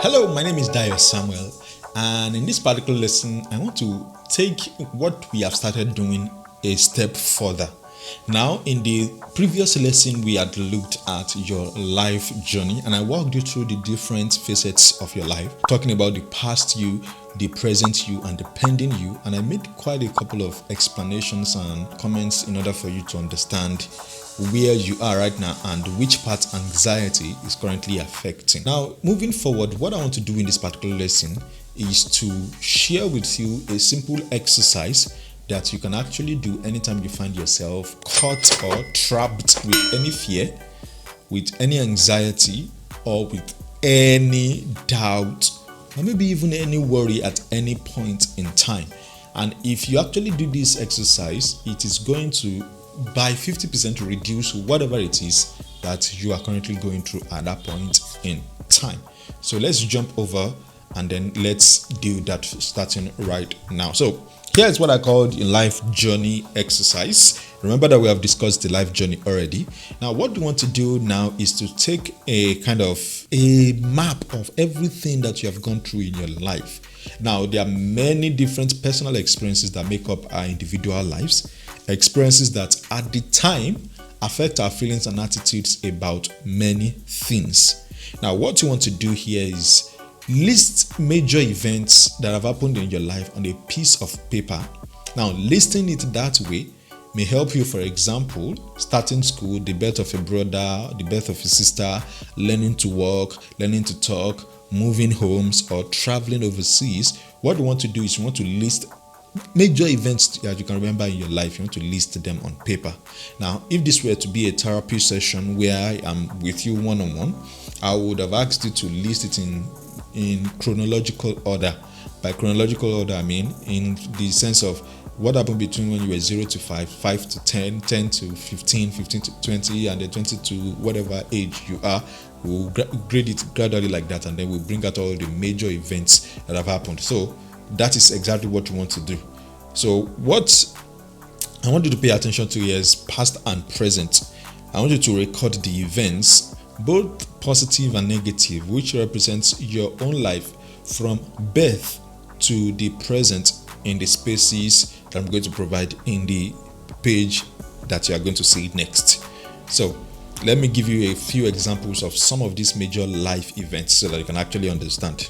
Hello, my name is Dayo Samuel, and in this particular lesson, I want to take what we have started doing a step further. Now, in the previous lesson, we had looked at your life journey, and I walked you through the different facets of your life, talking about the past you, the present you, and the pending you. And I made quite a couple of explanations and comments in order for you to understand where you are right now and which part anxiety is currently affecting. Now, moving forward, what I want to do in this particular lesson is to share with you a simple exercise that you can actually do anytime you find yourself caught or trapped with any fear, with any anxiety, or with any doubt, or maybe even any worry at any point in time. And if you actually do this exercise, it is going to by 50% reduce whatever it is that you are currently going through at that point in time. So let's jump over and then let's do that starting right now. So here's what I called a life journey exercise. Remember that we have discussed the life journey already. Now what we want to do now is to take a kind of a map of everything that you have gone through in your life. Now there are many different personal experiences that make up our individual lives, experiences that at the time affect our feelings and attitudes about many things. Now what you want to do here is list major events that have happened in your life on a piece of paper. Now listing it that way may help you, for example, starting school, the birth of a brother, the birth of a sister, learning to walk, learning to talk, moving homes, or traveling overseas. What you want to do is you want to list major events that you can remember in your life. You want to list them on paper. Now, if this were to be a therapy session where I am with you one-on-one, I would have asked you to list it in chronological order. By chronological order, I mean in the sense of what happened between when you were 0 to 5, 5 to 10, 10 to 15, 15 to 20, and then 20 to whatever age you are. We'll grade it gradually like that, and then we'll bring out all the major events that have happened. So that is exactly what you want to do. So what I want you to pay attention to here is past and present. I want you to record the events, both positive and negative, which represents your own life from birth to the present in the spaces that I'm going to provide in the page that you are going to see next. So let me give you a few examples of some of these major life events so that you can actually understand.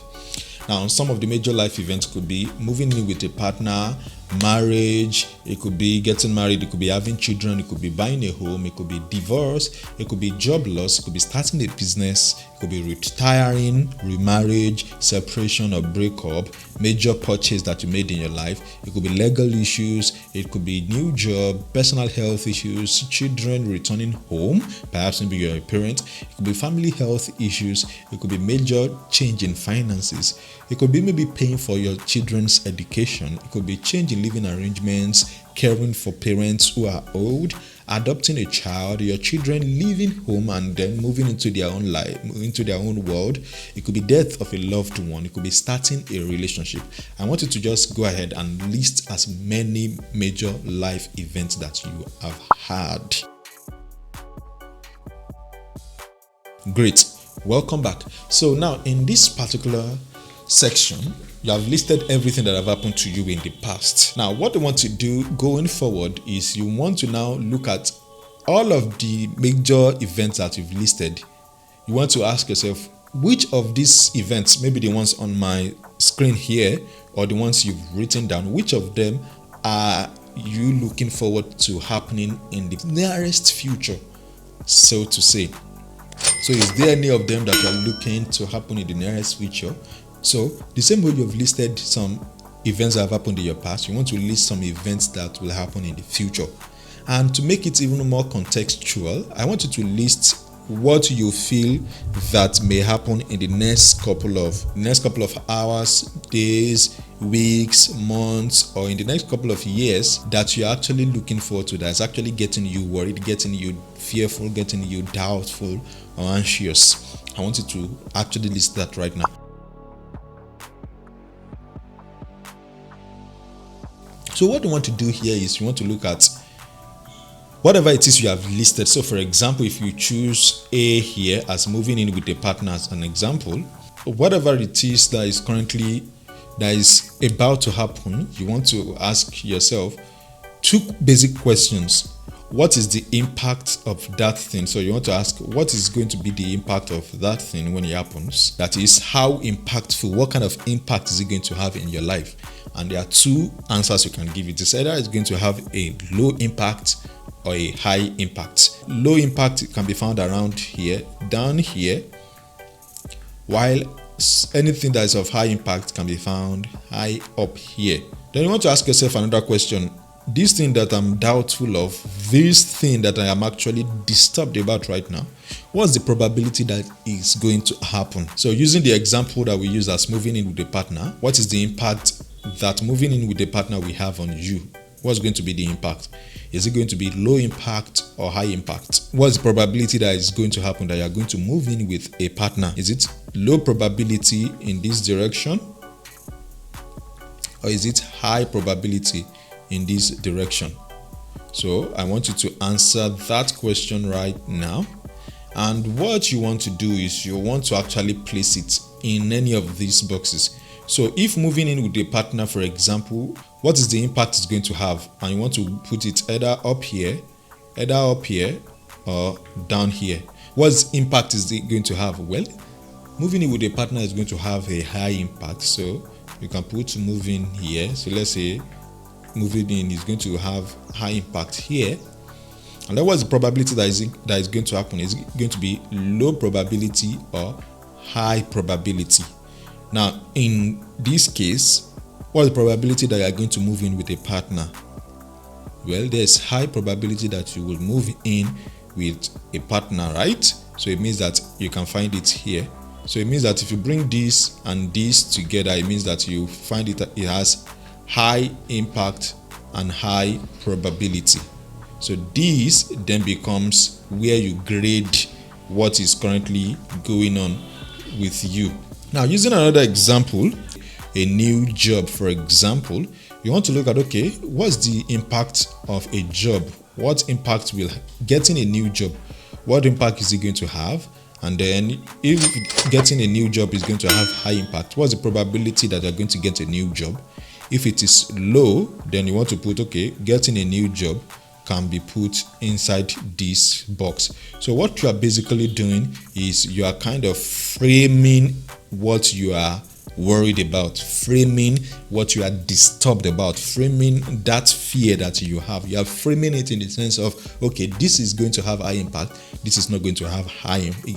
Now, some of the major life events could be moving in with a partner, marriage, it could be getting married, it could be having children, it could be buying a home, it could be divorce, it could be job loss, it could be starting a business, it could be retiring, remarriage, separation or breakup, major purchase that you made in your life, it could be legal issues, it could be new job, personal health issues, children returning home, perhaps maybe you're a parent, it could be family health issues, it could be major change in finances, it could be maybe paying for your children's education, it could be change in living arrangements, caring for parents who are old, adopting a child, your children leaving home and then moving into their own life, into their own world. It could be death of a loved one. It could be starting a relationship. I want you to just go ahead and list as many major life events that you have had. Great. Welcome back. So now in this particular section, you have listed everything that have happened to you in the past. Now, what you want to do going forward is you want to now look at all of the major events that you've listed. You want to ask yourself, which of these events, maybe the ones on my screen here or the ones you've written down, which of them are you looking forward to happening in the nearest future, so to say? So is there any of them that you are looking to happen in the nearest future? So the same way you've listed some events that have happened in your past, you want to list some events that will happen in the future. And to make it even more contextual, I want you to list what you feel that may happen in the next couple of hours, days, weeks, months, or in the next couple of years that you're actually looking forward to, that's actually getting you worried, getting you fearful, getting you doubtful or anxious. I want you to actually list that right now. So what you want to do here is you want to look at whatever it is you have listed. So for example, if you choose A here as moving in with a partner as an example, whatever it is that is about to happen, you want to ask yourself two basic questions. What is the impact of that thing? So you want to ask, what is going to be the impact of that thing when it happens? That is, how impactful, what kind of impact is it going to have in your life? And there are two answers you can give it. It's either it's going to have a low impact or a high impact. Low impact can be found around here, down here, while anything that is of high impact can be found high up here. Then you want to ask yourself another question. This thing that I'm doubtful of, this thing that I am actually disturbed about right now, what's the probability that is going to happen? So using the example that we use as moving in with a partner, what is the impact that moving in with a partner will have on you? What's going to be the impact? Is it going to be low impact or high impact? What's the probability that is going to happen that you are going to move in with a partner? Is it low probability in this direction, or is it high probability in this direction? So I want you to answer that question right now. And what you want to do is you want to actually place it in any of these boxes. So if moving in with a partner, for example, what is the impact it's going to have? And you want to put it either up here, or down here. What impact is it going to have? Well, moving in with a partner is going to have a high impact. So you can put moving here. So let's say moving in is going to have high impact here. And then what's the probability that is going to happen? Is it going to be low probability or high probability? Now, in this case, what's the probability that you are going to move in with a partner? Well, there's high probability that you will move in with a partner, right? So it means that you can find it here. So it means that if you bring this and this together, it means that you find it has high impact and high probability. So this then becomes where you grade what is currently going on with you. Now, using another example, a new job, for example, you want to look at, okay, what's the impact of a job? What impact will getting a new job, what impact is it going to have? And then if getting a new job is going to have high impact, what's the probability that you're going to get a new job? If it is low, then you want to put, okay, getting a new job can be put inside this box. So what you are basically doing is you are kind of framing what you are worried about, framing what you are disturbed about, framing that fear that you have. You are framing it in the sense of, okay, this is going to have high impact, this is not going to have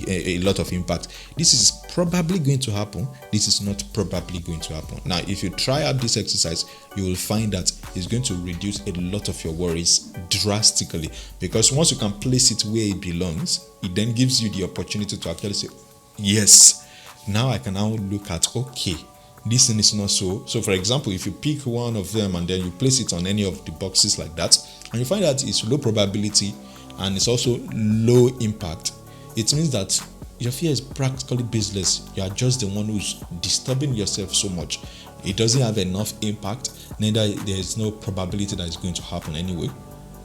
a lot of impact, this is probably going to happen, this is not probably going to happen. Now, if you try out this exercise, you will find that it's going to reduce a lot of your worries drastically, because once you can place it where it belongs, it then gives you the opportunity to actually say, yes, now I can now look at, okay, this thing is not so. So for example, if you pick one of them and then you place it on any of the boxes like that, and you find that it's low probability and it's also low impact, it means that your fear is practically baseless. You are just the one who's disturbing yourself so much. It doesn't have enough impact, neither there is no probability that it's going to happen anyway.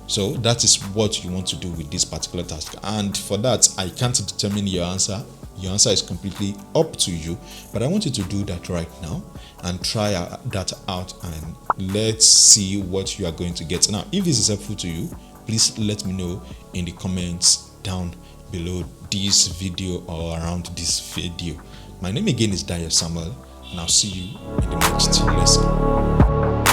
So that is what you want to do with this particular task. And for that, I can't determine your answer. Your answer is completely up to you, but I want you to do that right now and try that out, and let's see what you are going to get. Now, if this is helpful to you, please let me know in the comments down below this video or around this video. My name again is Dayo Samuel, and I'll see you in the next lesson.